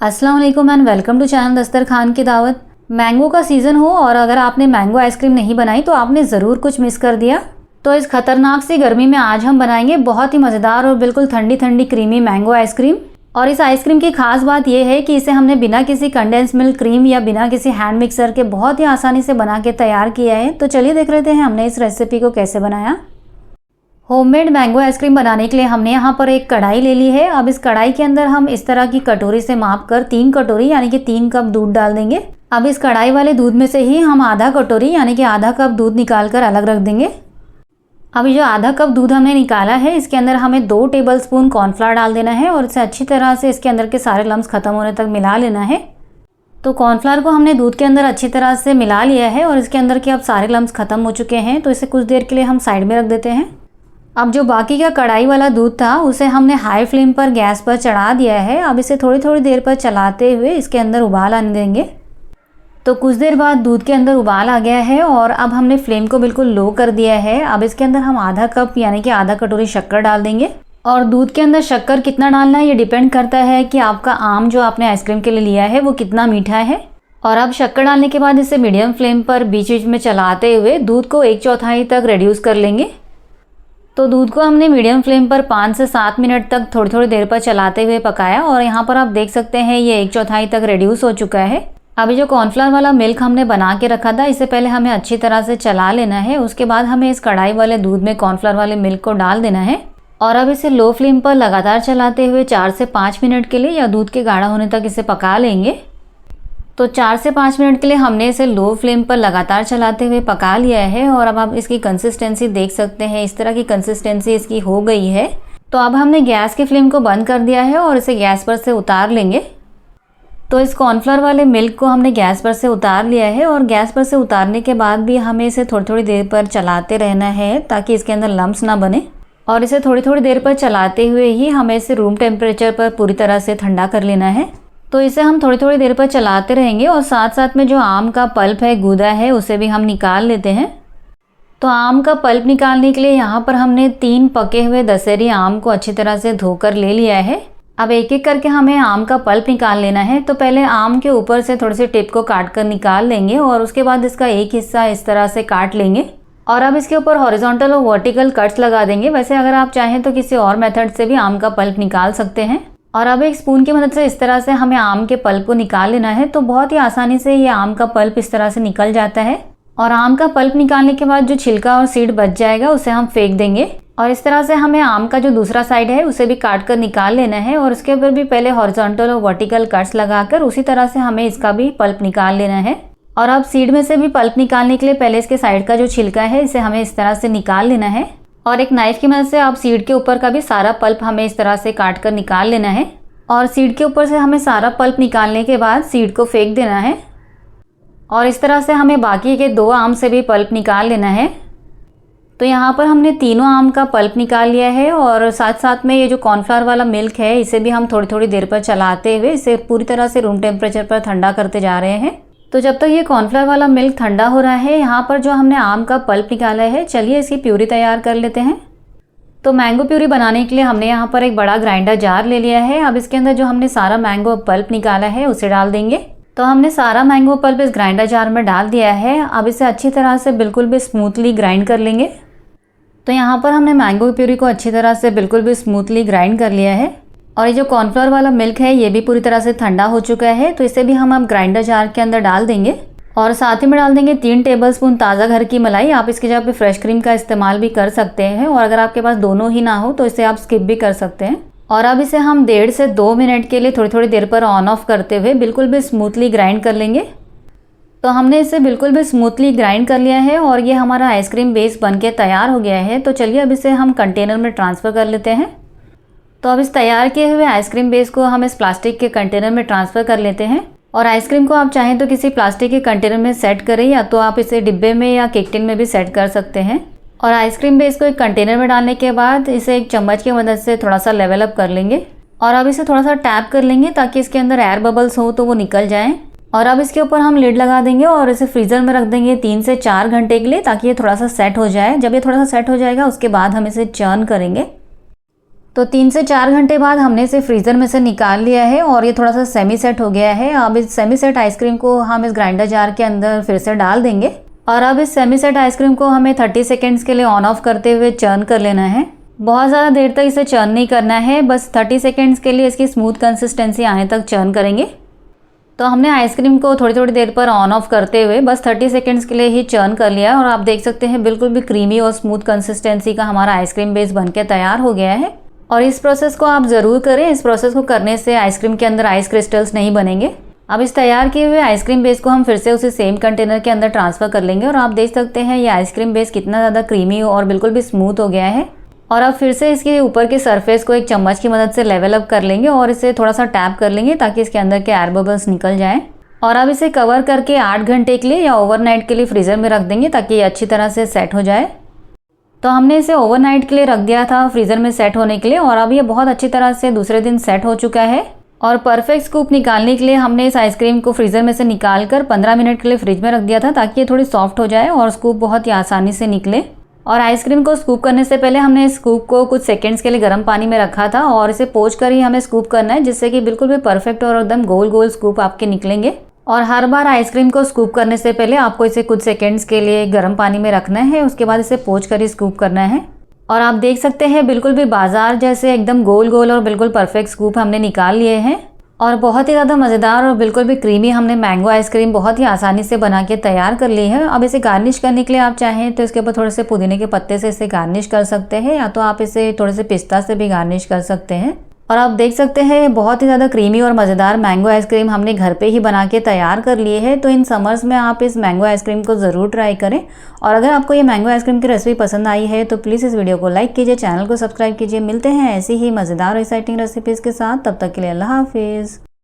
अस्सलाम वालेकुम and welcome to channel दस्तरखान की दावत। मैंगो का सीज़न हो और अगर आपने मैंगो आइसक्रीम नहीं बनाई तो आपने ज़रूर कुछ मिस कर दिया। तो इस खतरनाक सी गर्मी में आज हम बनाएंगे बहुत ही मज़ेदार और बिल्कुल ठंडी ठंडी क्रीमी मैंगो आइसक्रीम। और इस आइसक्रीम की खास बात यह है कि इसे हमने बिना किसी कंडेंस मिल्क क्रीम या बिना किसी हैंड मिक्सर के बहुत ही आसानी से बना के तैयार किया है। तो चलिए देख लेते हैं हमने इस रेसिपी को कैसे बनाया। होममेड मैंगो आइसक्रीम बनाने के लिए हमने यहाँ पर एक कढ़ाई ले ली है। अब इस कढ़ाई के अंदर हम इस तरह की कटोरी से माप कर 3 कटोरी यानी कि 3 कप दूध डाल देंगे। अब इस कढ़ाई वाले दूध में से ही हम आधा कटोरी यानी कि आधा कप दूध निकाल कर अलग रख देंगे। अब ये जो आधा कप दूध हमने निकाला है इसके अंदर हमें 2 टेबलस्पून कॉर्नफ्लावर डाल देना है और इसे अच्छी तरह से इसके अंदर के सारे लम्स खत्म होने तक मिला लेना है। तो कॉर्नफ्लावर को हमने दूध के अंदर अच्छी तरह से मिला लिया है और इसके अंदर के अब सारे लम्स खत्म हो चुके हैं। तो इसे कुछ देर के लिए हम साइड में रख देते हैं। अब जो बाकी का कढ़ाई वाला दूध था उसे हमने हाई फ्लेम पर गैस पर चढ़ा दिया है। अब इसे थोड़ी थोड़ी देर पर चलाते हुए इसके अंदर उबाल आने देंगे। तो कुछ देर बाद दूध के अंदर उबाल आ गया है और अब हमने फ्लेम को बिल्कुल लो कर दिया है। अब इसके अंदर हम आधा कप यानी कि आधा कटोरी शक्कर डाल देंगे। और दूध के अंदर शक्कर कितना डालना है ये डिपेंड करता है कि आपका आम जो आपने आइसक्रीम के लिए लिया है वो कितना मीठा है। और अब शक्कर डालने के बाद इसे मीडियम फ्लेम पर बीच बीच में चलाते हुए दूध को 1/4 तक रिड्यूस कर लेंगे। तो दूध को हमने मीडियम फ्लेम पर 5 से 7 मिनट तक थोड़ी थोड़ी देर पर चलाते हुए पकाया और यहाँ पर आप देख सकते हैं ये 1/4 तक रिड्यूस हो चुका है। अभी जो कॉर्नफ्लावर वाला मिल्क हमने बना के रखा था इसे पहले हमें अच्छी तरह से चला लेना है। उसके बाद हमें इस कढ़ाई वाले दूध में कॉर्नफ्लावर वाले मिल्क को डाल देना है और अब इसे लो फ्लेम पर लगातार चलाते हुए 4 से 5 मिनट के लिए या दूध के गाढ़ा होने तक इसे पका लेंगे। तो 4 से 5 मिनट के लिए हमने इसे लो फ्लेम पर लगातार चलाते हुए पका लिया है और अब आप इसकी कंसिस्टेंसी देख सकते हैं, इस तरह की कंसिस्टेंसी इसकी हो गई है। तो अब हमने गैस की फ्लेम को बंद कर दिया है और इसे गैस पर से उतार लेंगे। तो इस कॉर्नफ्लावर वाले मिल्क को हमने गैस पर से उतार लिया है और गैस पर से उतारने के बाद भी हमें इसे थोड़ी थोड़ी देर पर चलाते रहना है ताकि इसके अंदर लम्स ना बने। और इसे थोड़ी थोड़ी देर पर चलाते हुए ही हमें इसे रूम टेम्परेचर पर पूरी तरह से ठंडा कर लेना है। तो इसे हम थोड़ी थोड़ी देर पर चलाते रहेंगे और साथ साथ में जो आम का पल्प है, गूदा है, उसे भी हम निकाल लेते हैं। तो आम का पल्प निकालने के लिए यहाँ पर हमने 3 पके हुए दशहरी आम को अच्छी तरह से धोकर ले लिया है। अब एक एक करके हमें आम का पल्प निकाल लेना है। तो पहले आम के ऊपर से थोड़ी सी टिप को काट कर निकाल लेंगे और उसके बाद इसका एक हिस्सा इस तरह से काट लेंगे और अब इसके ऊपर हॉरिजॉन्टल और वर्टिकल कट्स लगा देंगे। वैसे अगर आप चाहें तो किसी और मेथड से भी आम का पल्प निकाल सकते हैं। और अब एक स्पून की मदद से इस तरह से हमें आम के पल्प को निकाल लेना है। तो बहुत ही आसानी से ये आम का पल्प इस तरह से निकल जाता है। और आम का पल्प निकालने के बाद जो छिलका और सीड बच जाएगा उसे हम फेंक देंगे। और इस तरह से हमें आम का जो दूसरा साइड है उसे भी काट कर निकाल लेना है और उसके ऊपर भी पहले हॉरिजॉन्टल और वर्टिकल कट्स लगाकर उसी तरह से हमें इसका भी पल्प निकाल लेना है। और अब सीड में से भी पल्प निकालने के लिए पहले इसके साइड का जो छिलका है इसे हमें इस तरह से निकाल लेना है और एक नाइफ की मदद से अब सीड के ऊपर का भी सारा पल्प हमें इस तरह से काट कर निकाल लेना है। और सीड के ऊपर से हमें सारा पल्प निकालने के बाद सीड को फेंक देना है और इस तरह से हमें बाकी के 2 आम से भी पल्प निकाल लेना है। तो यहाँ पर हमने तीनों आम का पल्प निकाल लिया है और साथ साथ में ये जो कॉर्नफ्लावर वाला मिल्क है इसे भी हम थोड़ी थोड़ी देर पर चलाते हुए इसे पूरी तरह से रूम टेम्परेचर पर ठंडा करते जा रहे हैं। तो जब तक ये कॉर्नफ्लावर वाला मिल्क ठंडा हो रहा है यहाँ पर जो हमने आम का पल्प निकाला है चलिए इसकी प्यूरी तैयार कर लेते हैं। तो मैंगो प्यूरी बनाने के लिए हमने यहाँ पर एक बड़ा ग्राइंडर जार ले लिया है। अब इसके अंदर जो हमने सारा मैंगो पल्प निकाला है उसे डाल देंगे। तो हमने सारा मैंगो पल्प इस ग्राइंडर जार में डाल दिया है। अब इसे अच्छी तरह से बिल्कुल भी स्मूथली ग्राइंड कर लेंगे। तो यहाँ पर हमने मैंगो प्यूरी को अच्छी तरह से बिल्कुल भी स्मूथली ग्राइंड कर लिया है। और ये जो कॉर्नफ्लावर वाला मिल्क है ये भी पूरी तरह से ठंडा हो चुका है। तो इसे भी हम अब ग्राइंडर जार के अंदर डाल देंगे और साथ ही में डाल देंगे 3 टेबलस्पून ताज़ा घर की मलाई। आप इसकी जगह पे फ्रेश क्रीम का इस्तेमाल भी कर सकते हैं और अगर आपके पास दोनों ही ना हो तो इसे आप स्किप भी कर सकते हैं। और अब इसे हम 1.5 से 2 मिनट के लिए थोड़ी थोड़ी देर पर ऑन ऑफ करते हुए बिल्कुल भी स्मूथली ग्राइंड कर लेंगे। तो हमने इसे बिल्कुल भी स्मूथली ग्राइंड कर लिया है और ये हमारा आइसक्रीम बेस बन के तैयार हो गया है। तो चलिए अब इसे हम कंटेनर में ट्रांसफ़र कर लेते हैं। तो अब इस तैयार किए हुए आइसक्रीम बेस को हम इस प्लास्टिक के कंटेनर में ट्रांसफ़र कर लेते हैं। और आइसक्रीम को आप चाहें तो किसी प्लास्टिक के कंटेनर में सेट करें या तो आप इसे डिब्बे में या केक टिन में भी सेट कर सकते हैं। और आइसक्रीम बेस को एक कंटेनर में डालने के बाद इसे एक चम्मच की मदद से थोड़ा सा लेवल अप कर लेंगे और अब इसे थोड़ा सा टैप कर लेंगे ताकि इसके अंदर एयर बबल्स हो तो वो निकल जाएं। और अब इसके ऊपर हम लिड लगा देंगे और इसे फ्रीज़र में रख देंगे 3 से 4 घंटे के लिए ताकि ये थोड़ा सा सेट हो जाए। जब ये थोड़ा सा सेट हो जाएगा उसके बाद हम इसे चर्न करेंगे। तो 3 से 4 घंटे बाद हमने इसे फ्रीज़र में से निकाल लिया है और ये थोड़ा सा सेमी सेट हो गया है। अब इस सेमी सेट आइसक्रीम को हम इस ग्राइंडर जार के अंदर फिर से डाल देंगे और अब इस सेमी सेट आइसक्रीम को हमें 30 सेकेंड्स के लिए ऑन ऑफ करते हुए चर्न कर लेना है। बहुत ज़्यादा देर तक इसे चर्न नहीं करना है, बस 30 सेकेंड्स के लिए इसकी स्मूथ कंसिस्टेंसी आने तक चर्न करेंगे। तो हमने आइसक्रीम को थोड़ी थोड़ी देर पर ऑन ऑफ करते हुए बस 30 सेकेंड्स के लिए ही चर्न कर लिया और आप देख सकते हैं बिल्कुल भी क्रीमी और स्मूथ कंसिस्टेंसी का हमारा आइसक्रीम बेस बनके तैयार हो गया है। और इस प्रोसेस को आप ज़रूर करें। इस प्रोसेस को करने से आइसक्रीम के अंदर आइस क्रिस्टल्स नहीं बनेंगे। अब इस तैयार किए हुए आइसक्रीम बेस को हम फिर से उसी सेम कंटेनर के अंदर ट्रांसफ़र कर लेंगे और आप देख सकते हैं ये आइसक्रीम बेस कितना ज़्यादा क्रीमी और बिल्कुल भी स्मूथ हो गया है। और अब फिर से इसके ऊपर के सरफेस को एक चम्मच की मदद से लेवल अप कर लेंगे और इसे थोड़ा सा टैप कर लेंगे ताकि इसके अंदर के एयर बबल्स निकल जाएं। और अब इसे कवर करके 8 घंटे के लिए या ओवरनाइट के लिए फ्रीज़र में रख देंगे ताकि ये अच्छी तरह से सेट हो जाए। तो हमने इसे ओवरनाइट के लिए रख दिया था फ्रीज़र में सेट होने के लिए और अब ये बहुत अच्छी तरह से दूसरे दिन सेट हो चुका है। और परफेक्ट स्कूप निकालने के लिए हमने इस आइसक्रीम को फ्रीज़र में से निकाल कर 15 मिनट के लिए फ्रिज में रख दिया था ताकि ये थोड़ी सॉफ्ट हो जाए और स्कूप बहुत ही आसानी से निकले। और आइसक्रीम को स्कूप करने से पहले हमने इस स्कूप को कुछ सेकंड्स के लिए गर्म पानी में रखा था और इसे पोंछ कर ही हमें स्कूप करना है जिससे कि बिल्कुल भी परफेक्ट और एकदम गोल गोल स्कूप आपके निकलेंगे। और हर बार आइसक्रीम को स्कूप करने से पहले आपको इसे कुछ सेकंड्स के लिए गर्म पानी में रखना है, उसके बाद इसे पोंछ कर ही स्कूप करना है। और आप देख सकते हैं बिल्कुल भी बाजार जैसे एकदम गोल गोल और बिल्कुल परफेक्ट स्कूप हमने निकाल लिए हैं। और बहुत ही ज़्यादा मज़ेदार और बिल्कुल भी क्रीमी हमने मैंगो आइसक्रीम बहुत ही आसानी से बना के तैयार कर ली है। अब इसे गार्निश करने के लिए आप चाहें तो इसके ऊपर थोड़े से पुदीने के पत्ते से इसे गार्निश कर सकते हैं या तो आप इसे थोड़े से पिस्ता से भी गार्निश कर सकते हैं। और आप देख सकते हैं बहुत ही ज़्यादा क्रीमी और मज़ेदार मैंगो आइसक्रीम हमने घर पे ही बना के तैयार कर लिए है। तो इन समर्स में आप इस मैंगो आइसक्रीम को ज़रूर ट्राई करें। और अगर आपको ये मैंगो आइसक्रीम की रेसिपी पसंद आई है तो प्लीज़ इस वीडियो को लाइक कीजिए, चैनल को सब्सक्राइब कीजिए। मिलते हैं ऐसी ही मज़ेदार और एक्साइटिंग रेसिपीज़ के साथ, तब तक के लिए अल्लाह हाफिज़।